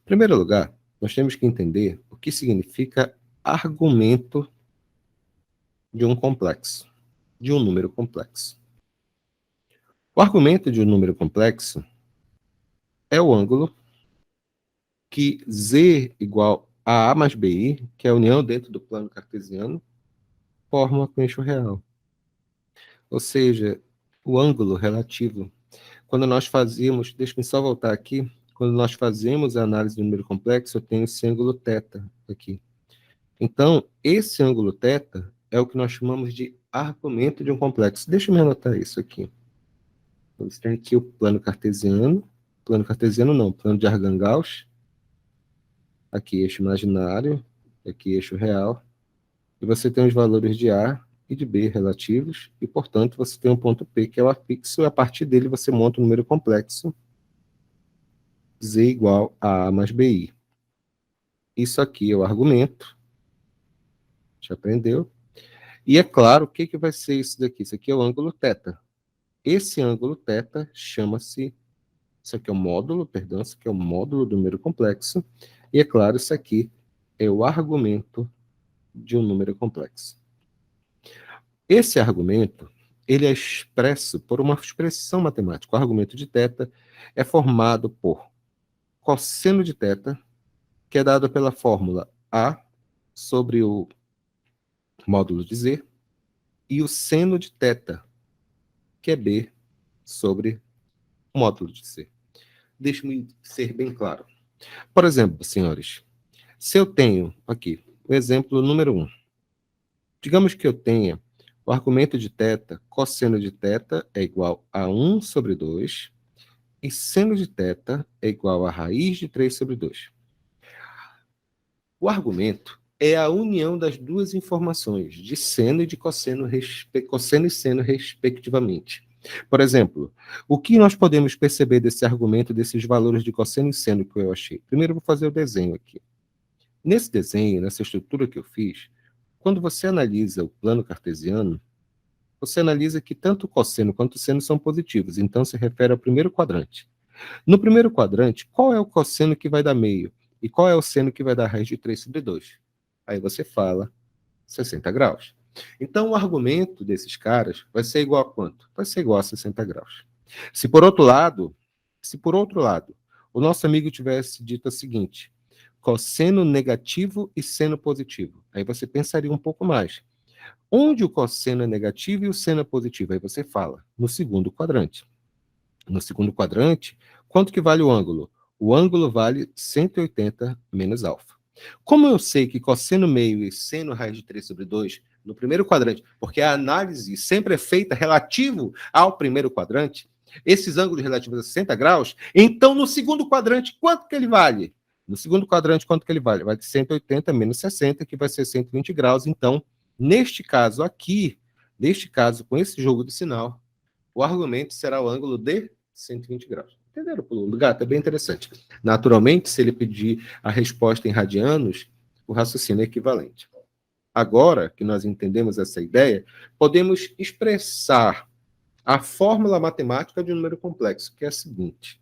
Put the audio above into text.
Em primeiro lugar, nós temos que entender o que significa argumento de um complexo, de um número complexo. O argumento de um número complexo é o ângulo que Z igual a A mais BI, que é a união dentro do plano cartesiano, forma com eixo real. Ou seja, o ângulo relativo. Quando nós fazíamos, deixa-me só voltar aqui, quando nós fazemos a análise do número complexo, eu tenho esse ângulo θ aqui. Então, esse ângulo θ é o que nós chamamos de argumento de um complexo. Deixa eu anotar isso aqui. Você tem aqui o plano cartesiano não, plano de Argand-Gauss, aqui eixo imaginário, aqui eixo real, e você tem os valores de A e de B relativos, e, portanto, você tem um ponto P, que é o afixo, e a partir dele você monta um número complexo, Z igual a A mais BI. Isso aqui é o argumento, já aprendeu? E é claro, o que vai ser isso daqui? Isso aqui é o ângulo θ. Esse ângulo θ chama-se, isso aqui é o módulo, perdão, isso aqui é o módulo do número complexo, e é claro, isso aqui é o argumento de um número complexo. Esse argumento, ele é expresso por uma expressão matemática. O argumento de θ é formado por cosseno de θ, que é dado pela fórmula A sobre o módulo de Z, e o seno de θ, que é B sobre o módulo de C. Deixe-me ser bem claro. Por exemplo, senhores, se eu tenho aqui o exemplo número 1, digamos que eu tenha o argumento de θ, cosseno de θ é igual a 1 sobre 2, e seno de θ é igual a raiz de 3 sobre 2. O argumento é a união das duas informações, de seno e de cosseno, cosseno e seno, respectivamente. Por exemplo, o que nós podemos perceber desse argumento, desses valores de cosseno e seno que eu achei? Primeiro eu vou fazer o desenho aqui. Nesse desenho, nessa estrutura que eu fiz, quando você analisa o plano cartesiano, você analisa que tanto o cosseno quanto o seno são positivos, então se refere ao primeiro quadrante. No primeiro quadrante, qual é o cosseno que vai dar meio? E qual é o seno que vai dar raiz de 3 sobre 2? Aí você fala 60 graus. Então, o argumento desses caras vai ser igual a quanto? Vai ser igual a 60 graus. Se por outro lado, o nosso amigo tivesse dito o seguinte, cosseno negativo e seno positivo, aí você pensaria um pouco mais. Onde o cosseno é negativo e o seno é positivo? Aí você fala, no segundo quadrante. No segundo quadrante, quanto que vale o ângulo? O ângulo vale 180 menos alfa. Como eu sei que cosseno meio e seno raiz de 3 sobre 2, no primeiro quadrante, porque a análise sempre é feita relativo ao primeiro quadrante, esses ângulos relativos a 60 graus, então no segundo quadrante, quanto que ele vale? No segundo quadrante, quanto que ele vale? Vai de 180 menos 60, que vai ser 120 graus. Então, neste caso aqui, com esse jogo de sinal, o argumento será o ângulo de 120 graus. Entenderam, pulo do gato? É bem interessante. Naturalmente, se ele pedir a resposta em radianos, o raciocínio é equivalente. Agora que nós entendemos essa ideia, podemos expressar a fórmula matemática de um número complexo, que é a seguinte.